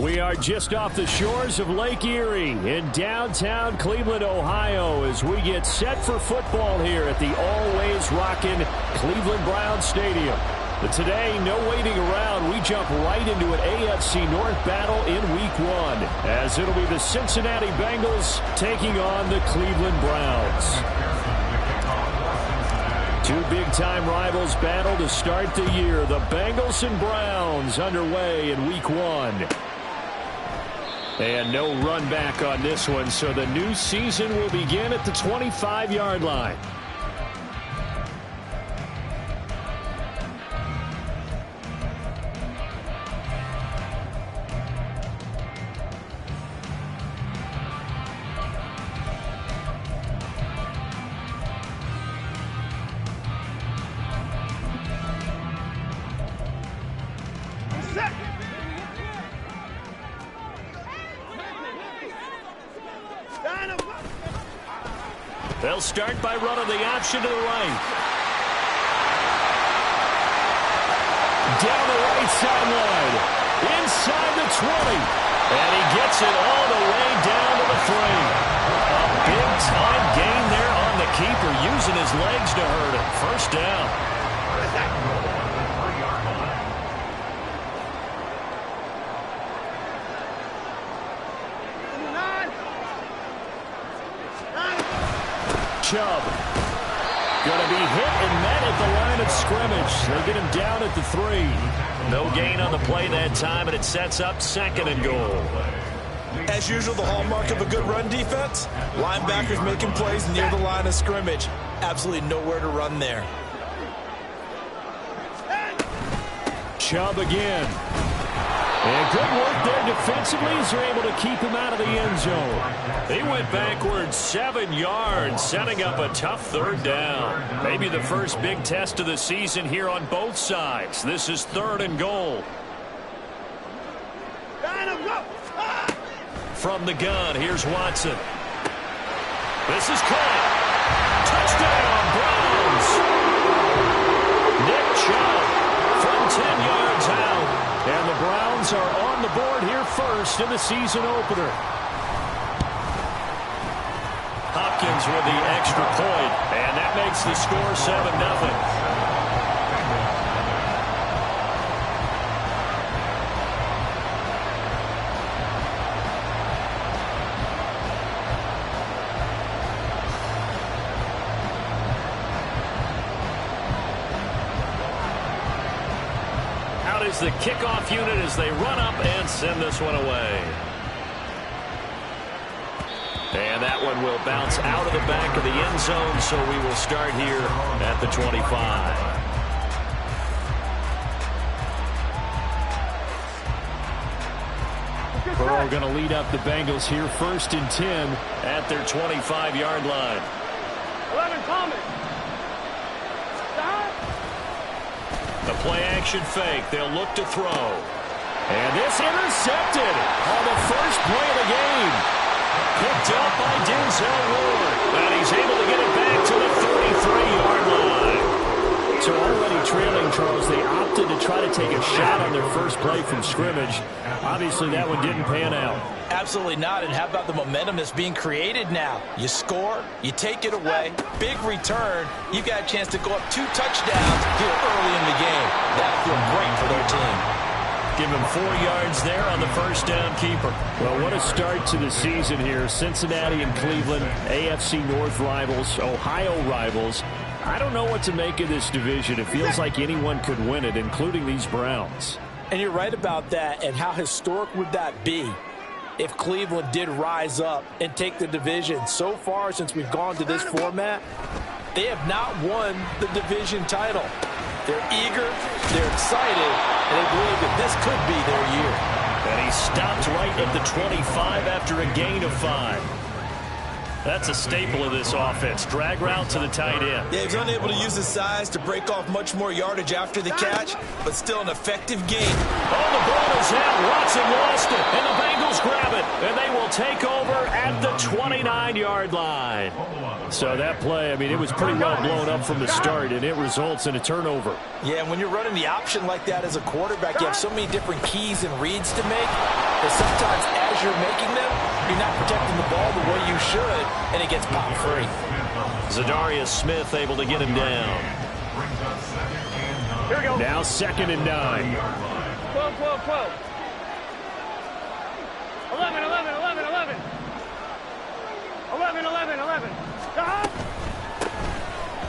We are just off the shores of Lake Erie in downtown Cleveland, Ohio, as we get set for football here at the always rockin' Cleveland Browns Stadium. But today, no waiting around. We jump right into an AFC North battle in Week 1, as it'll be the Cincinnati Bengals taking on the Cleveland Browns. Two big-time rivals battle to start the year. The Bengals and Browns underway in Week 1. And no run back on this one, so the new season will begin at the 25-yard line. They'll start by running the option to the right. Down the right sideline. Inside the 20. And he gets it all the way down to the 3. A big-time gain there on the keeper, using his legs to hurt him. First down. Chubb going to be hit and met at the line of scrimmage. They get him down at the 3. No gain on the play that time, and it sets up 2nd and goal. As usual, the hallmark of a good run defense, linebackers making plays near the line of scrimmage. Absolutely nowhere to run there. Chubb again. And good work there defensively as they're able to keep him out of the end zone. He went backwards 7 yards, setting up a tough 3rd down. Maybe the first big test of the season here on both sides. This is 3rd and goal. From the gun, here's Watson. This is caught. Touchdown, Browns. Nick Chubb from 10 yards out. And the Browns are on the board here first in the season opener. Hopkins with the extra point, and that makes the score 7-0. Is the kickoff unit as they run up and send this one away. And that one will bounce out of the back of the end zone, so we will start here at the 25. Burrow going to lead up the Bengals here 1st and 10 at their 25-yard line. 11 coming. The play-action fake. They'll look to throw. And this intercepted on the first play of the game. Picked up by Denzel Ward. And he's able to get it back to the 33-yard line. So already trailing, Charles, they opted to try to take a shot on their first play from scrimmage. Obviously, that one didn't pan out. Absolutely not. And how about the momentum that's being created now? You score, you take it away, big return. You've got a chance to go up 2 touchdowns here early in the game. That'll feel great for their team. Give him 4 yards there on the first down keeper. Well, what a start to the season here. Cincinnati and Cleveland, AFC North rivals, Ohio rivals. I don't know what to make of this division. It feels like anyone could win it, including these Browns. And you're right about that. And how historic would that be if Cleveland did rise up and take the division? So far, since we've gone to this format, they have not won the division title. They're eager, they're excited, and they believe that this could be their year. And he stopped right at the 25 after a gain of 5. That's a staple of this offense. Drag route to the tight end. Yeah, he's unable to use his size to break off much more yardage after the catch, but still an effective gain. Oh, the ball is out. Watson lost it, and the Bengals grab it. And they will take over at the 29-yard 20-yard line. So that play, I mean, it was pretty well blown up from the start, and it results in a turnover. Yeah, when you're running the option like that as a quarterback, you have so many different keys and reads to make that sometimes as you're making them, you're not protecting the ball the way you should, and it gets popped free. Zadarius Smith able to get him down. Here we go. Now 2nd and 9. 12, 12, 12. 11, 11, 11, 11. 11, 11, 11.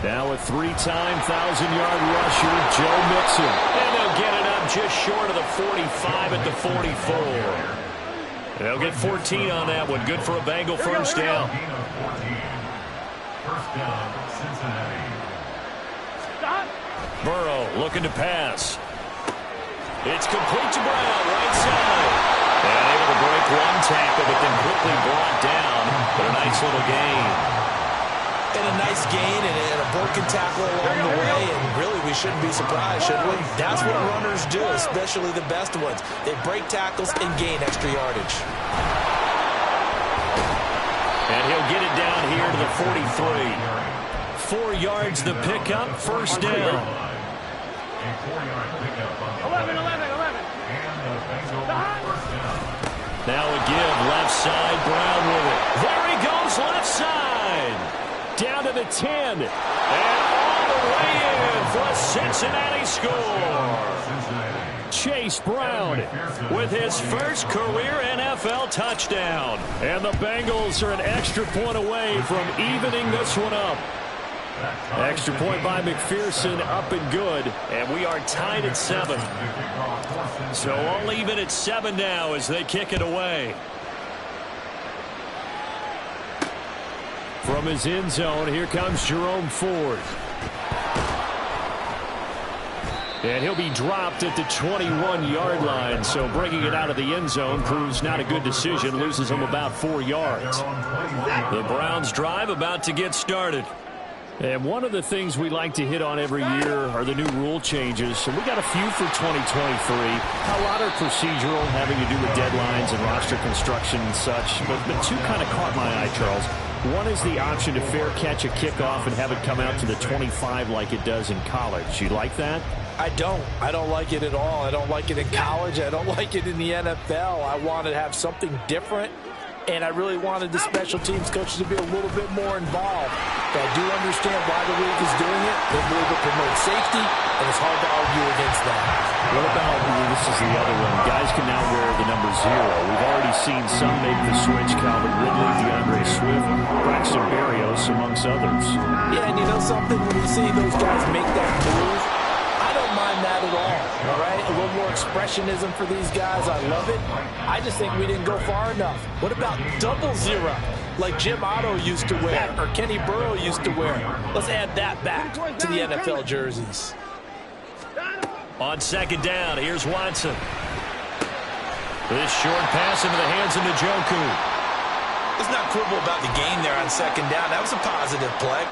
Now a 3-time 1,000-yard rusher, Joe Mixon. And they'll get it up just short of the 45 at the 44. They'll get 14 on that one. Good for a Bengal first down. Burrow looking to pass. It's complete to Brown, right side. And able to break one tackle, but then quickly brought down. But a nice little gain. And a nice gain and a broken tackle along the way. And really, we shouldn't be surprised, should we? That's what runners do, especially the best ones. They break tackles and gain extra yardage. And he'll get it down here to the 43. 4 yards the pickup, first down. 11, 11, 11. Now a give, left side, Brown with it. There he goes, left side. Down to the 10. And all the way in for a Cincinnati score. Chase Brown with his first career NFL touchdown. And the Bengals are an extra point away from evening this one up. Extra point by McPherson, up and good. And we are tied at 7. So all even at 7 now as they kick it away. From his end zone, here comes Jerome Ford. And he'll be dropped at the 21-yard line. So bringing it out of the end zone proves not a good decision. Loses him about 4 yards. The Browns drive about to get started. And one of the things we like to hit on every year are the new rule changes. And we got a few for 2023. A lot are procedural, having to do with deadlines and roster construction and such. But two kind of caught my eye, Charles. One is the option to fair catch a kickoff and have it come out to the 25 like it does in college. You like that? I don't like it at all. I don't like it in college. I don't like it in the NFL. I want to have something different. And I really wanted the special teams coaches to be a little bit more involved. But I do understand why the league is doing it. They believe it promotes safety, and it's hard to argue against that. What about, this is the other one, guys can now wear the number 0. We've already seen some make the switch, Calvin Ridley, DeAndre Swift, Braxton Berrios, amongst others. Yeah, and you know something? When you see those guys make that move, I don't mind that at all right? A little more expressionism for these guys. I love it. I just think we didn't go far enough. What about 00, like Jim Otto used to wear or Kenny Burrow used to wear? Let's add that back to the NFL jerseys. On 2nd down, here's Watson. This short pass into the hands of Njoku. Let's not quibble about the game there on 2nd down. That was a positive play.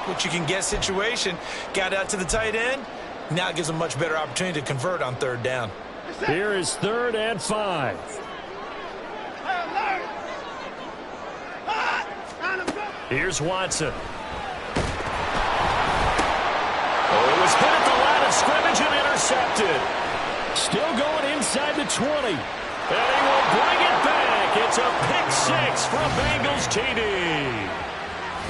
What you can get situation. Got out to the tight end. Now it gives them much better opportunity to convert on 3rd down. Here is 3rd and 5. Here's Watson. Oh, it was hit at the line of scrimmage and intercepted. Still going inside the 20. And he will bring it back. It's a pick-6 from Bengals TD.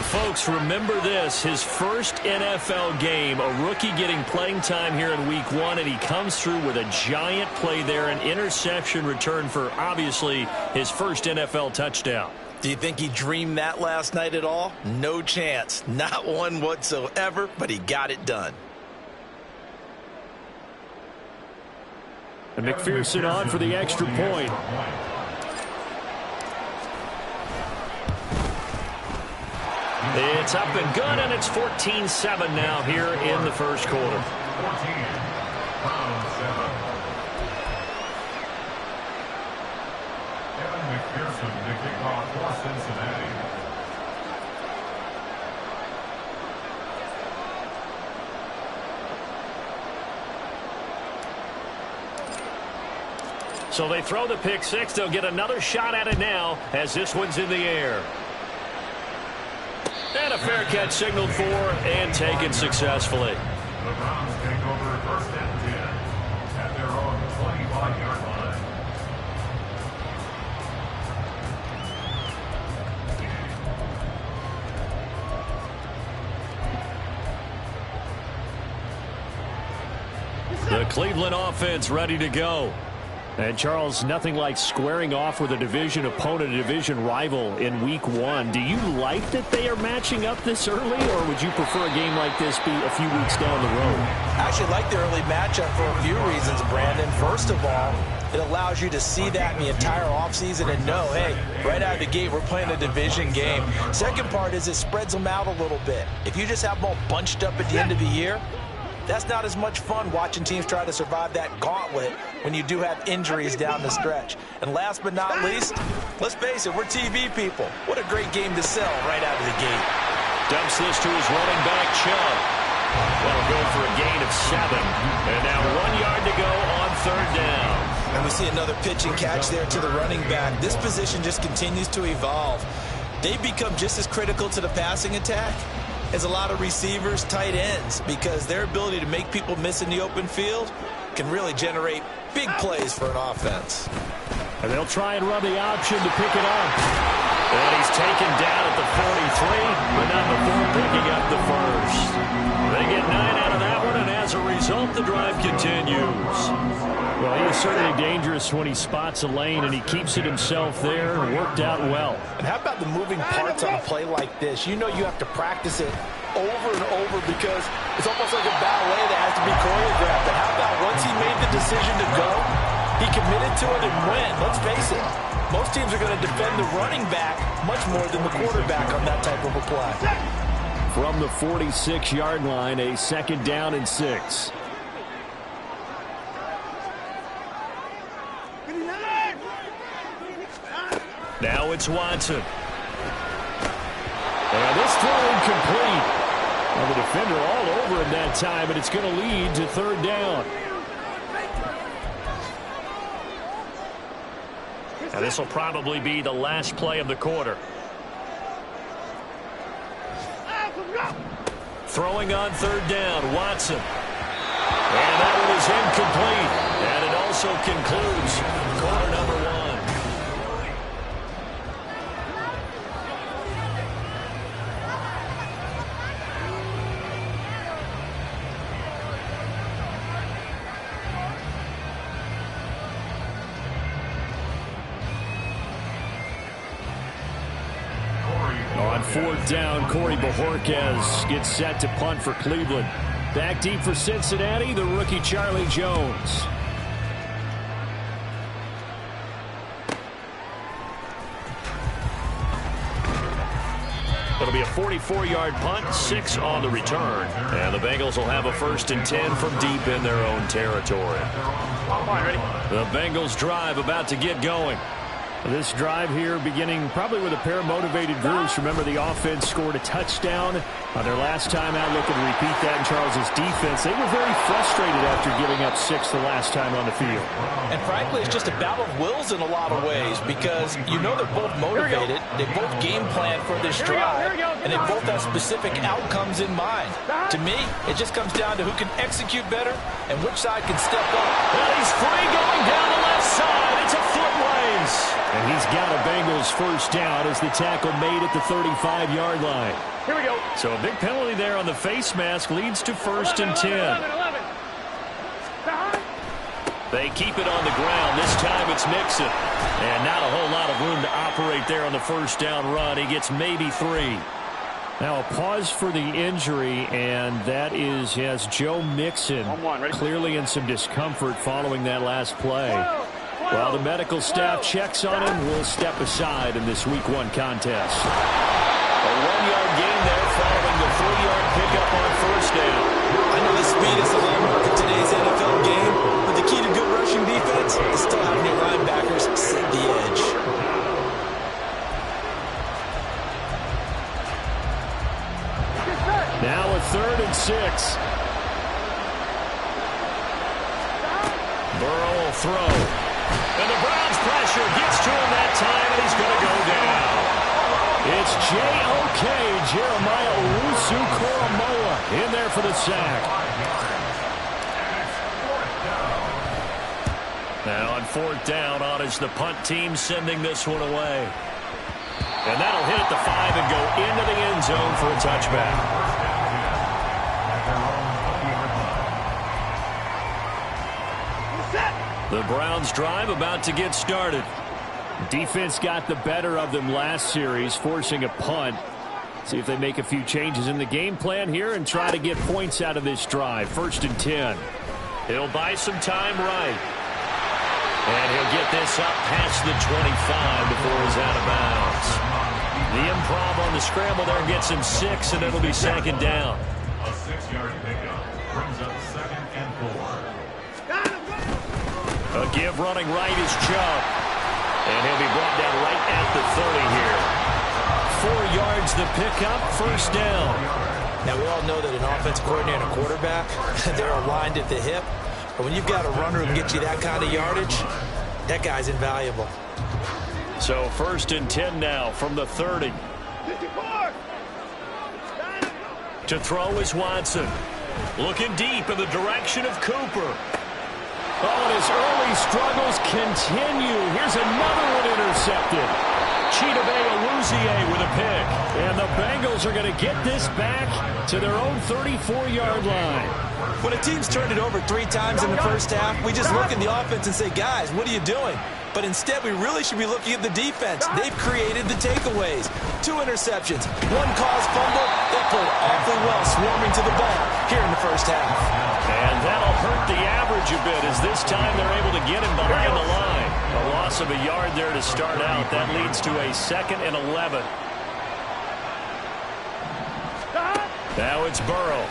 Folks, remember this, his first NFL game, a rookie getting playing time here in week 1, and he comes through with a giant play there, an interception return for, obviously, his first NFL touchdown. Do you think he dreamed that last night at all? No chance. Not one whatsoever, but he got it done. And McPherson on for the extra point. It's up and good, and it's 14-7 now here in the first quarter. McPherson to kick off for Cincinnati. So they throw the pick six. They'll get another shot at it now as this one's in the air. And a fair catch signaled for and taken successfully. The Browns take over first and 10 at their own 25-yard line. The Cleveland offense ready to go. And, Charles, nothing like squaring off with a division opponent, a division rival in Week 1. Do you like that they are matching up this early, or would you prefer a game like this be a few weeks down the road? I actually like the early matchup for a few reasons, Brandon. First of all, it allows you to see that in the entire offseason and know, hey, right out of the gate, we're playing a division game. Second part is it spreads them out a little bit. If you just have them all bunched up at the end of the year, that's not as much fun watching teams try to survive that gauntlet when you do have injuries down the stretch. And last but not least, let's face it, we're TV people. What a great game to sell right out of the gate. Dumps this to his running back, Chubb. That'll go for a gain of 7. And now 1 yard to go on third down. And we see another pitch and catch there to the running back. This position just continues to evolve. They become just as critical to the passing attack as a lot of receivers, tight ends, because their ability to make people miss in the open field can really generate big plays for an offense. And they'll try and run the option to pick it up. And he's taken down at the 43, but not before picking up the first. They get 9 out of that one, and as a result, the drive continues. Well, he is certainly dangerous when he spots a lane, and he keeps it himself there. Worked out well. And how about the moving parts on a play like this? You know you have to practice it over and over because it's almost like a ballet that has to be choreographed. And how about once he made the decision to go, he committed to it and went. Let's face it, most teams are going to defend the running back much more than the quarterback on that type of a play. From the 46-yard line, a second down and 6. Now it's Watson. And this throw incomplete. Well, the defender all over him that time, but it's going to lead to third down. And this will probably be the last play of the quarter. Throwing on third down, Watson. And that one is incomplete. And it also concludes quarter number 1. On fourth down, Corey Bojorquez gets set to punt for Cleveland. Back deep for Cincinnati, the rookie Charlie Jones. It'll be a 44-yard punt, 6 on the return. And the Bengals will have a first and 10 from deep in their own territory. The Bengals drive about to get going. This drive here beginning probably with a pair of motivated groups. Remember, the offense scored a touchdown on their last time out. Looking to repeat that in Charles's defense. They were very frustrated after giving up 6 the last time on the field. And frankly, it's just a battle of wills in a lot of ways because you know they're both motivated. They both game plan for this drive, and they both have specific outcomes in mind. To me, it just comes down to who can execute better and which side can step up. Well, he's free going down the left side. It's a foot race. And he's got a Bengals first down as the tackle made at the 35-yard line. Here we go. So a big penalty there on the face mask leads to first and 10. 11. They keep it on the ground. This time it's Mixon. And not a whole lot of room to operate there on the first down run. He gets maybe 3. Now a pause for the injury, and that is, yes, Joe Mixon clearly in some discomfort following that last play. While the medical staff checks on him, we'll step aside in this Week 1 contest. A 1-yard gain there following the 3-yard pickup on first down. I know the speed is the hallmark of today's NFL game, but the key to good rushing defense is still having your linebackers set the edge. Now a 3rd and 6. Burrow will throw. And the Browns pressure gets to him that time, and he's going to go down. It's J.O.K. Jeremiah Owusu-Koramoah in there for the sack. Now on 4th down, on is the punt team sending this one away. And that'll hit at the 5 and go into the end zone for a touchback. The Browns drive about to get started. Defense got the better of them last series, forcing a punt. See if they make a few changes in the game plan here and try to get points out of this drive. 1st and 10. He'll buy some time right. And he'll get this up past the 25 before he's out of bounds. The improv on the scramble there gets him 6, and it'll be 2nd down. A 6-yard pickup brings up 2nd and 4. A give running right is Chubb. And he'll be brought down right at the 30 here. 4 yards the pickup, 1st down. Now, we all know that an offensive coordinator and a quarterback, they're aligned at the hip. But when you've got a runner who can get you that kind of yardage, that guy's invaluable. So 1st and 10 now from the 30. To throw is Watson. Looking deep in the direction of Cooper. Oh, and his early struggles continue. Here's another one intercepted. Chidobe Awuzie with a pick. And the Bengals are going to get this back to their own 34-yard line. When a team's turned it over 3 times in the first half, we just look at the offense and say, guys, what are you doing? But instead, we really should be looking at the defense. They've created the takeaways. 2 interceptions, 1 caused fumble. They played awfully well swarming to the ball here in the first half. And that'll hurt the average a bit as this time they're able to get him behind the line. A loss of a yard there to start out. That leads to a 2nd and 11. Now it's Burrow.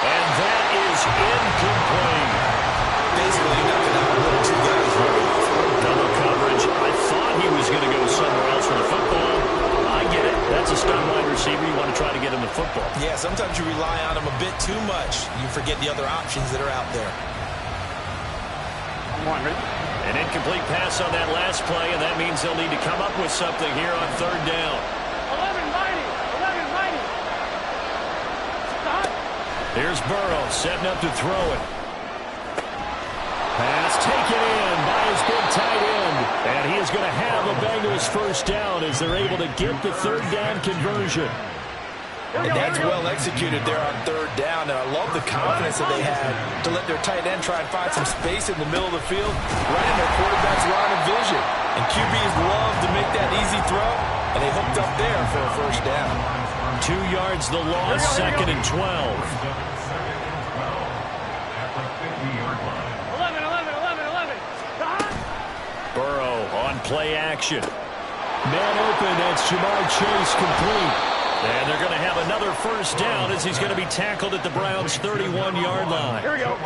And that is incomplete. Basically, you're not going to have 2 guys running off. Double coverage. I thought he was going to go somewhere else for the football. I get it. That's a stud wide receiver. You want to try to get him the football. Yeah, sometimes you rely on him a bit too much. You forget the other options that are out there. An incomplete pass on that last play, and that means they'll need to come up with something here on 3rd down. 11 mighty. Here's Burrow setting up to throw it. Pass taken in by his big tight end. And he is going to have a Bengals 1st down as they're able to get the 3rd down conversion. And that's well executed there on 3rd down. And I love the confidence that they had to let their tight end try and find some space in the middle of the field, right in their quarterback's line of vision. And QBs love to make that easy throw, and they hooked up there for a 1st down. 2 yards the loss, 2nd and 12. 11. Burrow on play action. Man open, that's Jamar Chase complete. And they're going to have another 1st down as he's going to be tackled at the Browns' 31-yard line. Here we go.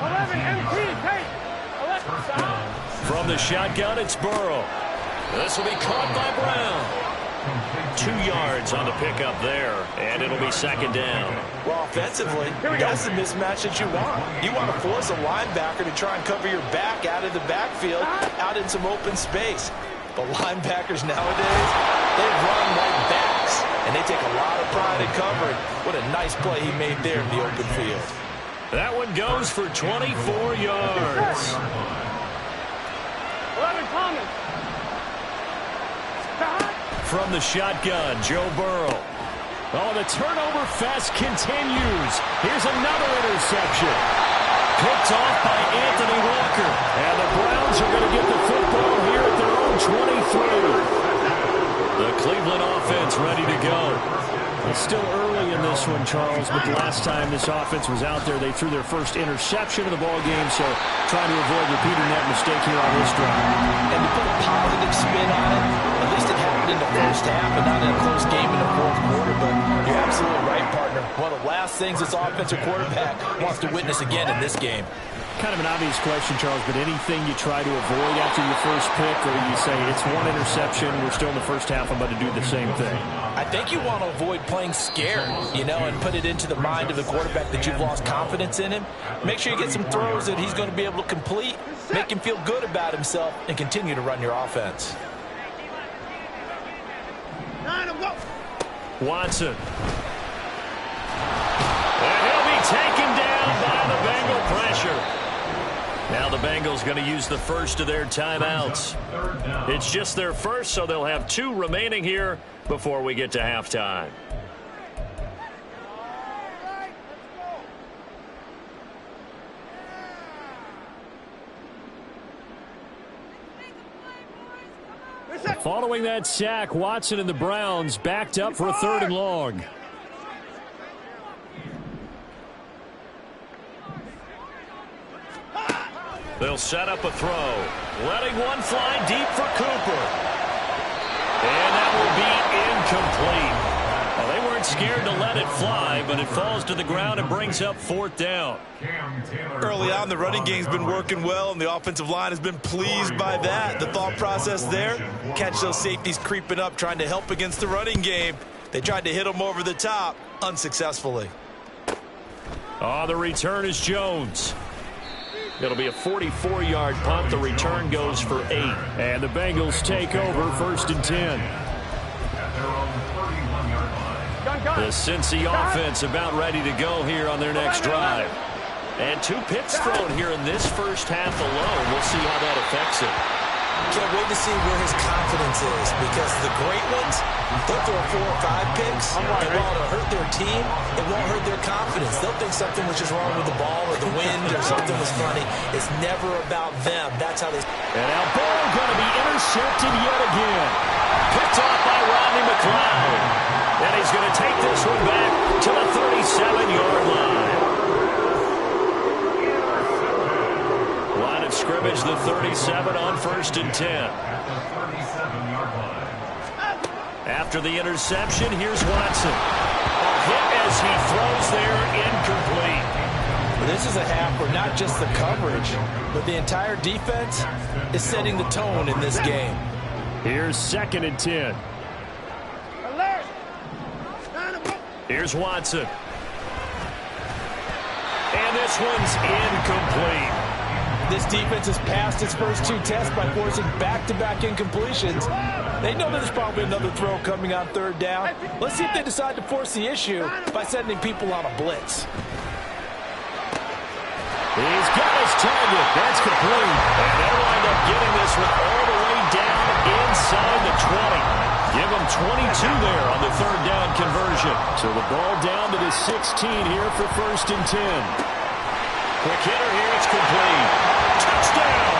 11 MT, take. 11, stop. From the shotgun, it's Burrow. This will be caught by Brown. 2 yards on the pickup there, and it'll be 2nd down. Well, offensively, that's the mismatch that you want. You want to force a linebacker to try and cover your back out of the backfield, out in some open space. But linebackers nowadays, they run like backs, and they take a lot of pride in covering. What a nice play he made there in the open field. That one goes for 24 yards. 11 Thomas. From the shotgun, Joe Burrow. Oh, the turnover fest continues. Here's another interception. Picked off by Anthony Walker. And the Browns are going to get the football here at their own 23. The Cleveland offense ready to go. It's still early in this one, Charles, but the last time this offense was out there, they threw their first interception of the ball game, so trying to avoid repeating that mistake here on this drive. And to put a positive spin on it, at least it happened in the first half and not in a close game in the fourth quarter, but you're absolutely right, partner. One of the last things this offensive quarterback wants to witness again in this game. Kind of an obvious question, Charles, but anything you try to avoid after your first pick, or you say it's one interception, we're still in the first half, I'm about to do the same thing? I think you want to avoid playing scared, and put it into the mind of the quarterback that you've lost confidence in him. Make sure you get some throws that he's going to be able to complete, make him feel good about himself, and continue to run your offense. Watson. And he'll be taken down by the Bengal pressure. Now the Bengals going to use the first of their timeouts. It's just their first, so they'll have 2 remaining here before we get to halftime. Following that sack, Watson and the Browns backed up for a 3rd and long. They'll set up a throw. Letting one fly deep for Cooper. And that will be incomplete. Well, they weren't scared to let it fly, but it falls to the ground and brings up 4th down. Early on, the running game's been working well, and the offensive line has been pleased by that. The thought process there, catch those safeties creeping up, trying to help against the running game. They tried to hit them over the top, unsuccessfully. Oh, the return is Jones. It'll be a 44-yard punt. The return goes for 8. And the Bengals take over 1st and 10. The Cincy offense about ready to go here on their next drive. And 2 picks thrown here in this first half alone. We'll see how that affects it. Can't wait to see where his confidence is, because the great ones, they'll throw 4 or 5 picks, and while it'll hurt their team, it won't hurt their confidence. They'll think something was just wrong with the ball or the wind or something was funny. It's never about them. That's how they... And now ball going to be intercepted yet again. Picked off by Rodney McLeod. And he's going to take this one back to the 37-yard line. Line of scrimmage, the 37 on 1st and 10. After the interception, here's Watson. A hit as he throws there, incomplete. This is a half where not just the coverage, but the entire defense is setting the tone in this game. Here's 2nd and 10. Here's Watson. And this one's incomplete. This defense has passed its first 2 tests by forcing back-to-back incompletions. They know there's probably another throw coming on 3rd down. Let's see if they decide to force the issue by sending people on a blitz. He's got his target. That's complete. And they'll wind up getting this one all the way down inside the 20. Give them 22 there on the 3rd down conversion. So the ball down to the 16 here for 1st and 10. Quick hitter here, it's complete. Touchdown!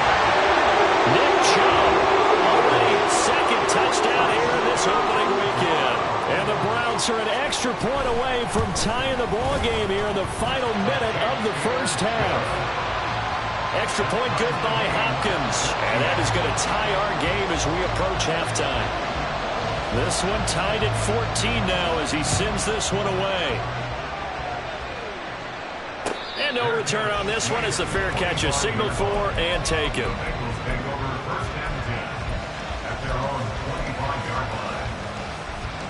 Nick Chubb, already 2nd touchdown here in this opening weekend. And the Browns are an extra point away from tying the ball game here in the final minute of the first half. Extra point good by Hopkins. And that is going to tie our game as we approach halftime. This one tied at 14 now as he sends this one away. And no return on this one as the fair catch is signaled for and taken.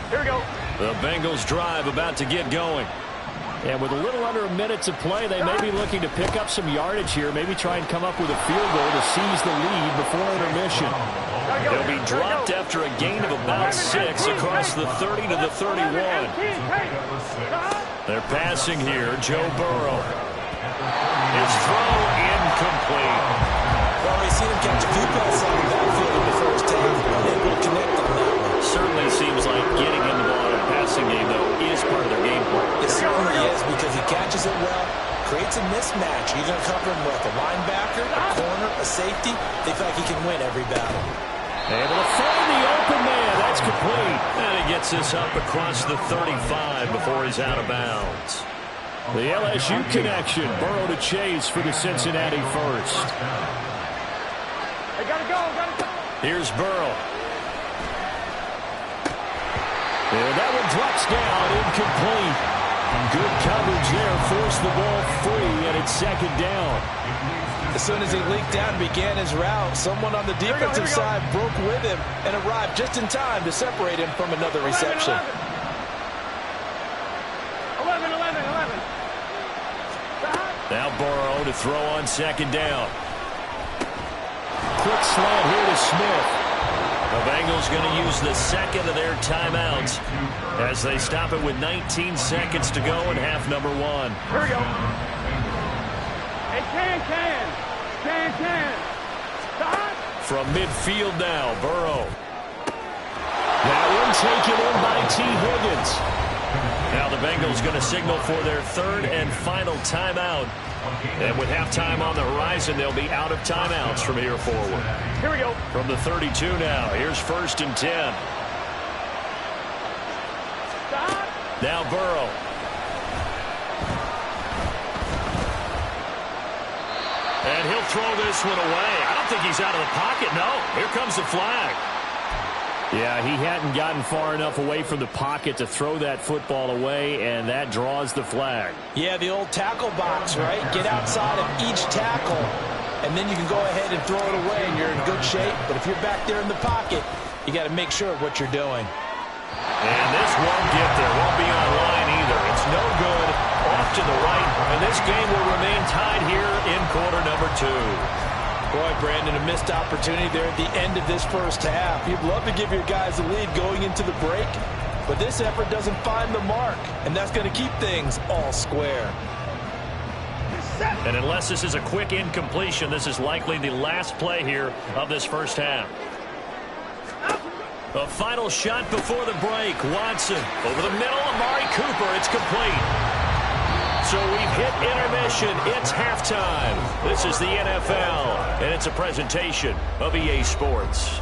Here we go. The Bengals drive about to get going. And with a little under a minute to play, they may be looking to pick up some yardage here, maybe try and come up with a field goal to seize the lead before intermission. They'll be dropped after a gain of about 6 across the 30 to the 31. They're passing here, Joe Burrow. His throw incomplete. Well, we've seen him catch a few passes out of the backfield in the first half, able to connect on that one. Certainly seems like getting in the ball in a passing game, though, is part of their game plan. It certainly is, because he catches it well, creates a mismatch. You're going to cover him with a linebacker, a corner, a safety. They feel like he can win every battle. Able to find the open man. That's complete. And he gets this up across the 35 before he's out of bounds. The LSU connection. Burrow to Chase for the Cincinnati first. They gotta go, gotta go. Here's Burrow. And that one drops down, incomplete. Good coverage there, forced the ball free, and it's second down. As soon as he leaked down and began his route, someone on the defensive side broke with him and arrived just in time to separate him from another reception. 11. Now Burrow to throw on second down. Quick slant here to Smith. The Bengals going to use the second of their timeouts as they stop it with 19 seconds to go in half number one. Here we go. Hey, can. From midfield now, Burrow. That one taken in by T. Higgins. Now the Bengals going to signal for their third and final timeout. And with halftime on the horizon, they'll be out of timeouts from here forward. Here we go. From the 32 now, here's 1st and 10. Stop. Now Burrow. And he'll throw this one away. I don't think he's out of the pocket. No, here comes the flag. Yeah, he hadn't gotten far enough away from the pocket to throw that football away, and that draws the flag. Yeah, the old tackle box, right? Get outside of each tackle, and then you can go ahead and throw it away, and you're in good shape. But if you're back there in the pocket, you got to make sure of what you're doing. And this won't get there. Won't be on line either. It's no good. Off to the right, and this game will remain tied here in quarter number 2. Boy, Brandon, a missed opportunity there at the end of this first half. You'd love to give your guys a lead going into the break, but this effort doesn't find the mark, and that's going to keep things all square. And unless this is a quick incompletion, this is likely the last play here of this first half. A final shot before the break. Watson over the middle. Amari Cooper. It's complete. So we've hit intermission. It's halftime. This is the NFL, and it's a presentation of EA Sports.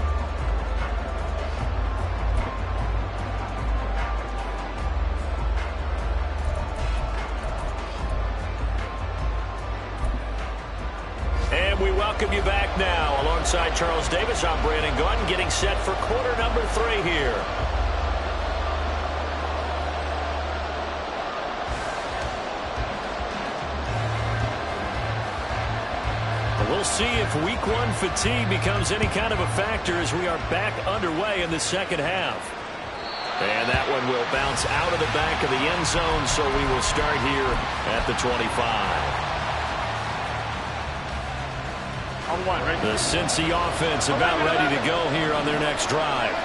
And we welcome you back now. Alongside Charles Davis, I'm Brandon Gaudin, getting set for quarter number 3 here. We'll see if week 1 fatigue becomes any kind of a factor as we are back underway in the second half. And that one will bounce out of the back of the end zone, so we will start here at the 25. The Cincy offense about ready to go here on their next drive.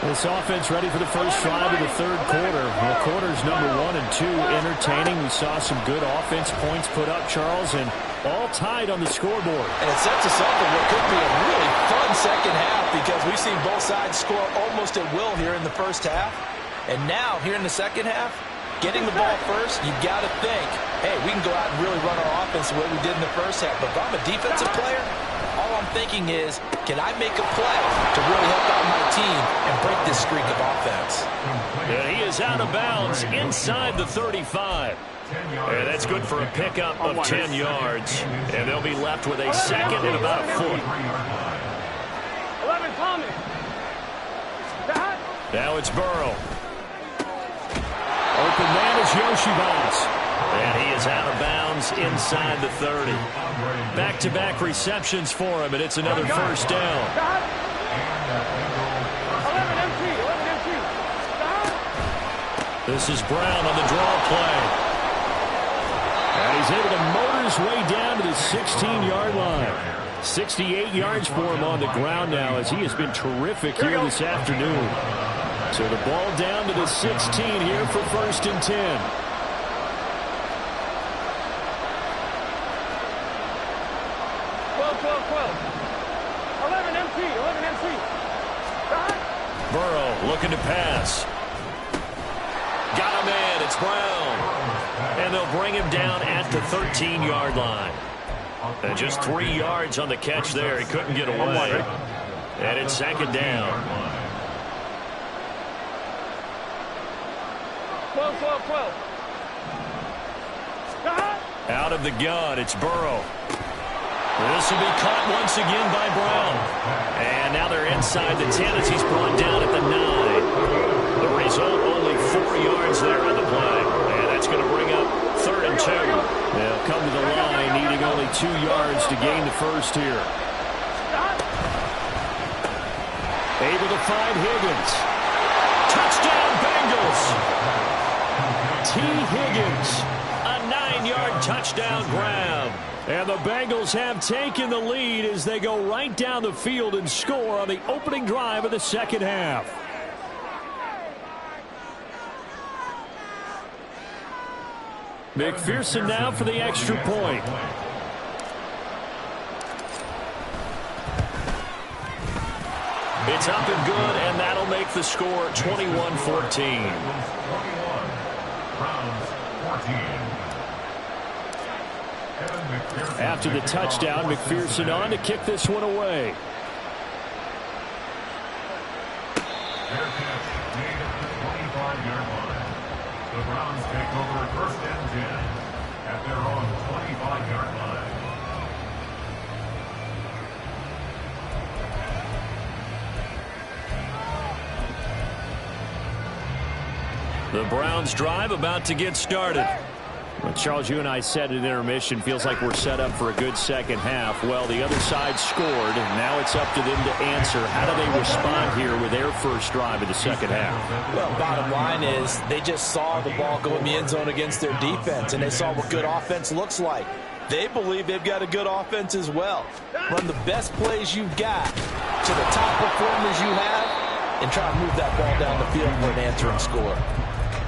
This offense ready for the first drive of the third quarter. The quarters number 1 and 2 entertaining. We saw some good offense points put up, Charles, and all tied on the scoreboard. And it sets us up for what could be a really fun second half because we've seen both sides score almost at will here in the first half. And now, here in the second half, getting the ball first, you've got to think, hey, we can go out and really run our offense the way we did in the first half. But if I'm a defensive player, all I'm thinking is, can I make a play to really help out my team and break this streak of offense? And he is out of bounds inside the 35. And that's good for a pickup of 10 yards. And they'll be left with a second and about a foot. 11, Tommy. Now it's Burrow. Open man is Yoshibas. And he is out of bounds inside the 30. Back-to-back receptions for him, and it's another first down. 11 MT. This is Brown on the draw play. And he's able to motor his way down to the 16-yard line. 68 yards for him on the ground now as he has been terrific here this afternoon. So the ball down to the 16 here for 1st and 10. 11 MT. Burrow looking to pass. Got him in. It's Brown. And they'll bring him down at the 13-yard line. And just 3 yards on the catch there. He couldn't get away. And it's second down. 12, 12, 12. Out of the gun, it's Burrow. This will be caught once again by Brown. And now they're inside the 10 as he's brought down at the 9. The result, only 4 yards there on the play. And that's going to bring up 3rd and 2. They'll come to the line, needing only 2 yards to gain the first here. Able to find Higgins. Touchdown, Bengals. T. Higgins. A 9-yard touchdown grab. And the Bengals have taken the lead as they go right down the field and score on the opening drive of the second half. McPherson now for the extra point. It's up and good, and that'll make the score 21-14. After the touchdown, McPherson on to kick this one away. Their catch made at the 25-yard line. The Browns take over 1st and 10 at their own 25-yard line. The Browns drive about to get started. Well, Charles, you and I said at intermission, feels like we're set up for a good second half. Well, the other side scored, and now it's up to them to answer. How do they respond here with their first drive of the second half? Well, bottom line is they just saw the ball go in the end zone against their defense, and they saw what good offense looks like. They believe they've got a good offense as well. Run the best plays you've got to the top performers you have, and try to move that ball down the field for an answering score.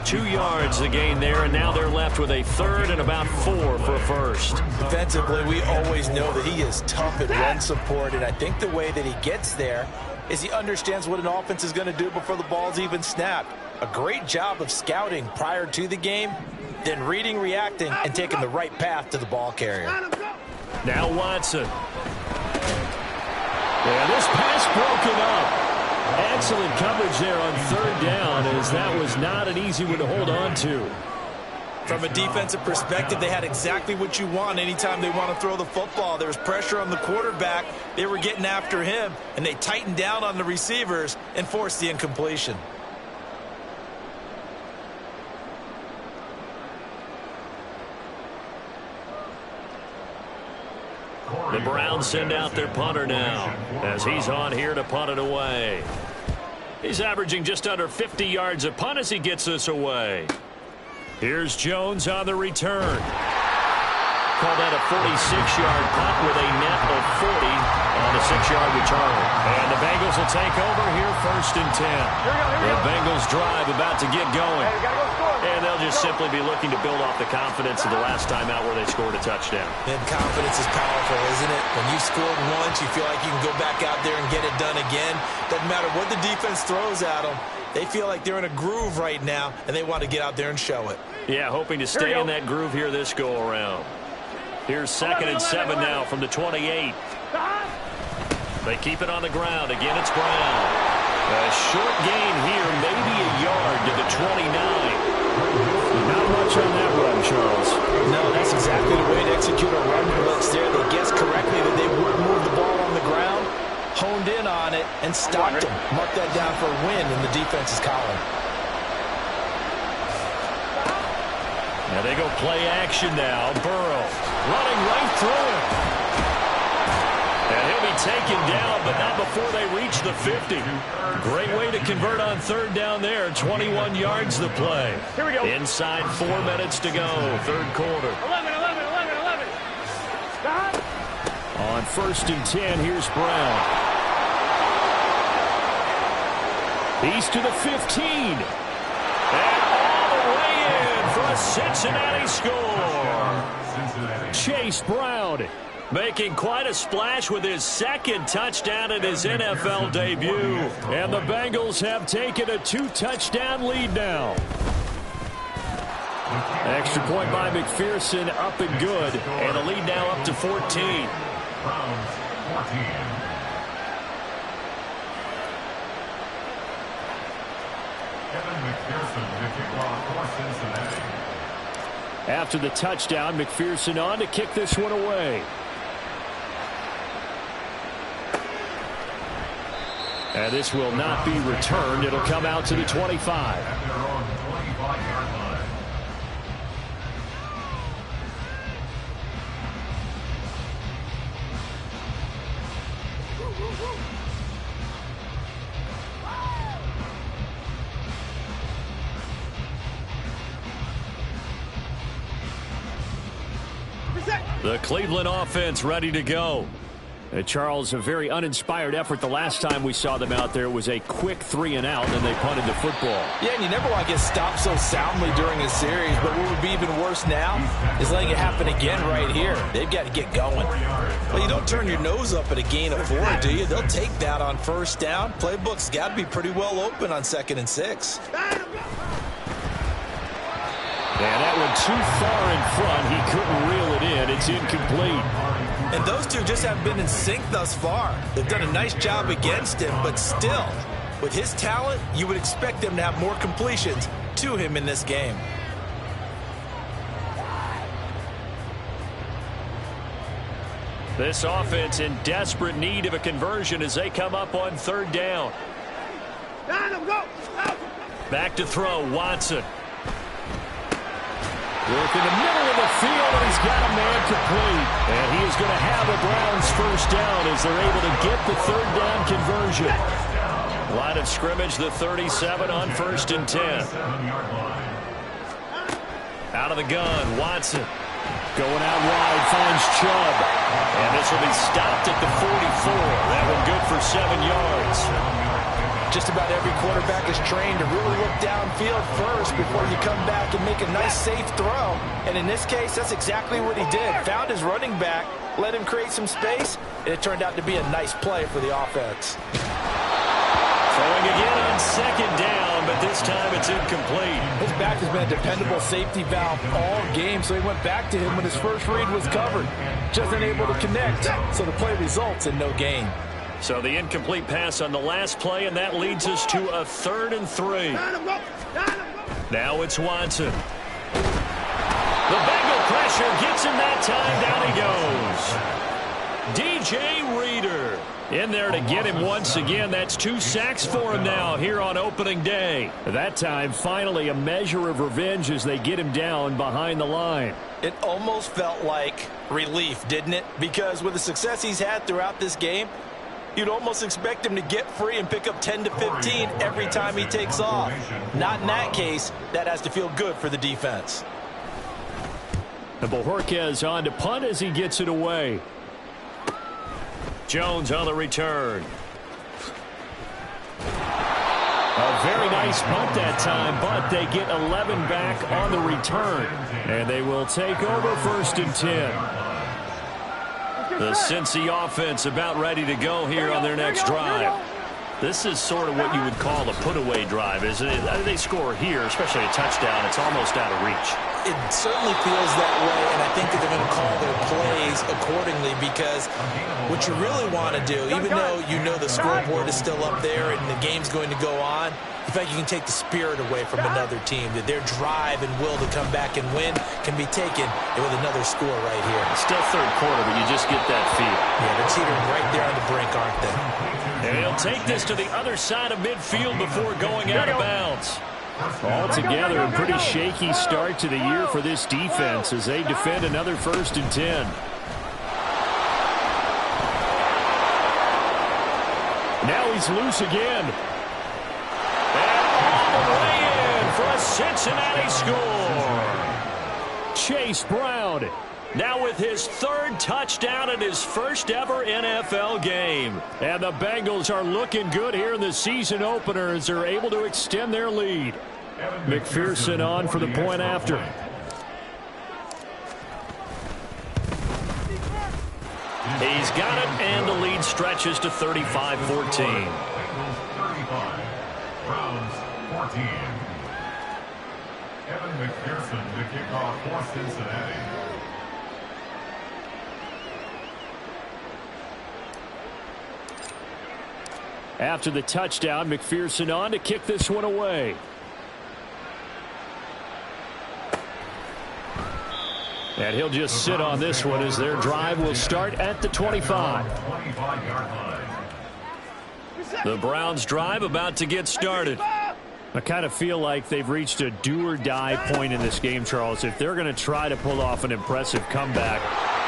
2 yards the gain there, and now they're left with a 3rd and about 4 for a first. Defensively, we always know that he is tough at run support, and I think the way that he gets there is he understands what an offense is going to do before the ball's even snapped. A great job of scouting prior to the game, then reading, reacting, and taking the right path to the ball carrier. Now Watson. And this pass broken up. Excellent coverage there on 3rd down, as that was not an easy one to hold on to. From a defensive perspective, they had exactly what you want anytime they want to throw the football. There was pressure on the quarterback. They were getting after him, and they tightened down on the receivers and forced the incompletion. The Browns send out their punter now, as he's on here to punt it away. He's averaging just under 50 yards a punt as he gets this away. Here's Jones on the return. Call that a 46-yard punt with a net of 40 on the 6-yard return. And the Bengals will take over here 1st and 10. The Bengals drive about to get going. And they'll just simply be looking to build off the confidence of the last time out where they scored a touchdown. And confidence is powerful, isn't it? When you've scored once, you feel like you can go back out there and get it done again. Doesn't matter what the defense throws at them. They feel like they're in a groove right now, and they want to get out there and show it. Yeah, hoping to stay in that groove here this go-around. Here's 2nd and 7 now from the 28. They keep it on the ground. Again, it's Brown. A short gain here, maybe a yard to the 29. Not much on that run, Charles. No, that's exactly the way to execute a run blitz there. They guessed correctly that they would move the ball on the ground, honed in on it, and stopped them. Mark that down for a win in the defense's column. Now they go play action now. Burrow running right through it. And he'll be taken down, but not before they reach the 50. Great way to convert on 3rd down there. 21 yards the play. Here we go. Inside 4 minutes to go, 3rd quarter. 11, 11, 11, 11. Stop. On 1st and 10, here's Brown. He's to the 15. And all the way in for a Cincinnati score. Chase Brown making quite a splash with his 2nd touchdown in his NFL debut. And the Bengals have taken a 2-touchdown lead now. Extra point by McPherson, up and good. And the lead now up to 14. Browns 14. Evan McPherson to kick off for Cincinnati. After the touchdown, McPherson on to kick this one away. And this will not be returned. It'll come out to the 25. At their own 25-yard line. The Cleveland offense ready to go. Charles, a very uninspired effort the last time we saw them out there. It was a quick 3 and out, and they punted the football. Yeah, and you never want to get stopped so soundly during a series, but what would be even worse now is letting it happen again right here. They've got to get going. Well, you don't turn your nose up at a gain of 4, do you? They'll take that on first down. Playbook's got to be pretty well open on 2nd and 6. And that one too far in front. He couldn't reel it in. It's incomplete. And those two just haven't been in sync thus far. They've done a nice job against him, but still, with his talent, you would expect them to have more completions to him in this game. This offense in desperate need of a conversion as they come up on 3rd down. Back to throw, Watson. Work in the middle of the field, and he's got a man complete. And he is going to have a Browns first down as they're able to get the 3rd down conversion. Line of scrimmage, the 37 on 1st and 10. Out of the gun, Watson. Going out wide, finds Chubb. And this will be stopped at the 44. That one good for 7 yards. Just about every quarterback is trained to really look downfield first before you come back and make a nice, safe throw. And in this case, that's exactly what he did. Found his running back, let him create some space, and it turned out to be a nice play for the offense. Throwing again on 2nd down, but this time it's incomplete. His back has been a dependable safety valve all game, so he went back to him when his first read was covered. Just unable to connect, so the play results in no gain. So the incomplete pass on the last play, and that leads us to a 3rd and 3. Now it's Watson. The Bengal pressure gets him that time. Down he goes. DJ Reader in there to get him once again. That's 2 sacks for him now here on opening day. That time, finally, a measure of revenge as they get him down behind the line. It almost felt like relief, didn't it? Because with the success he's had throughout this game, you'd almost expect him to get free and pick up 10 to 15 every time he takes off. Not in that case. That has to feel good for the defense. And Bojorquez on to punt as he gets it away. Jones on the return. A very nice punt that time, but they get 11 back on the return. And they will take over 1st and 10. The Cincy offense about ready to go here on their next drive. This is sort of what you would call a put-away drive, isn't it? They score here, especially a touchdown. It's almost out of reach. It certainly feels that way, and I think that they're going to call their plays accordingly because what you really want to do, even though you know the scoreboard is still up there and the game's going to go on, in fact, you can take the spirit away from another team, that their drive and will to come back and win can be taken with another score right here. Still 3rd quarter, but you just get that feel. Yeah, they're teetering right there on the brink, aren't they? And he'll take this to the other side of midfield before going out of bounds. Altogether, a pretty shaky start to the year for this defense as they defend another 1st and 10. Now he's loose again. And all the way in for a Cincinnati score. Chase Brown now with his 3rd touchdown in his first ever NFL game. And the Bengals are looking good here in the season opener as they're able to extend their lead. McPherson on for the point after. He's got it, and the lead stretches to 35-14. 35, Browns 14. Evan McPherson to kick off for Cincinnati. After the touchdown, McPherson on to kick this one away. And he'll just sit on this one as their drive will start at the 25. 25-yard line. The Browns drive about to get started. I kind of feel like they've reached a do-or-die point in this game, Charles. If they're going to try to pull off an impressive comeback,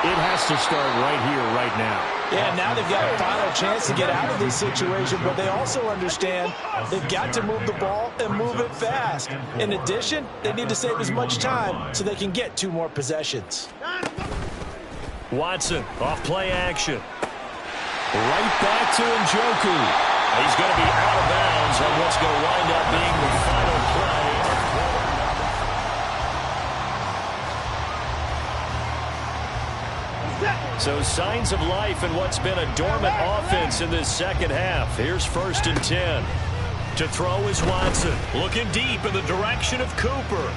it has to start right here, right now. Yeah, now they've got a final chance to get out of this situation, but they also understand they've got to move the ball and move it fast. In addition, they need to save as much time so they can get 2 more possessions. Watson off play action. Right back to Njoku. He's going to be out of bounds on what's going to wind up being the final play. So signs of life in what's been a dormant offense in this second half. Here's 1st and 10. To throw is Watson. Looking deep in the direction of Cooper.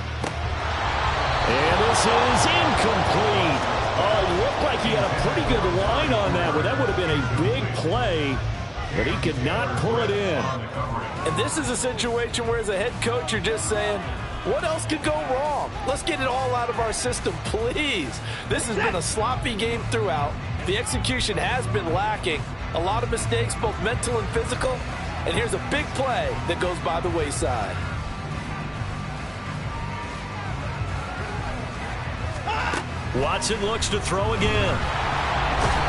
And this is incomplete. Oh, it looked like he had a pretty good line on that, but that would have been a big play. But he could not pull it in. And this is a situation where as a head coach you're just saying, what else could go wrong? Let's get it all out of our system, please. This has been a sloppy game throughout. The execution has been lacking. A lot of mistakes, both mental and physical. And here's a big play that goes by the wayside. Watson looks to throw again.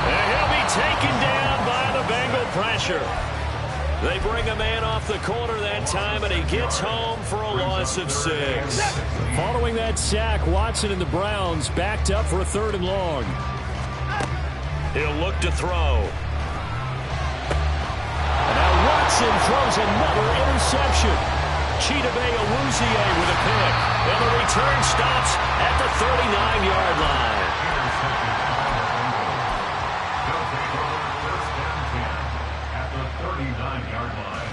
And he'll be taken down by the Bengal pressure. They bring a man off the corner that time, and he gets home for a loss of 6. Following that sack, Watson and the Browns backed up for a 3rd and long. He'll look to throw. And now Watson throws another interception. Chidobe Awuzie with a pick. And the return stops at the 39-yard line. They'll take over 1st and 10 at the 39-yard line.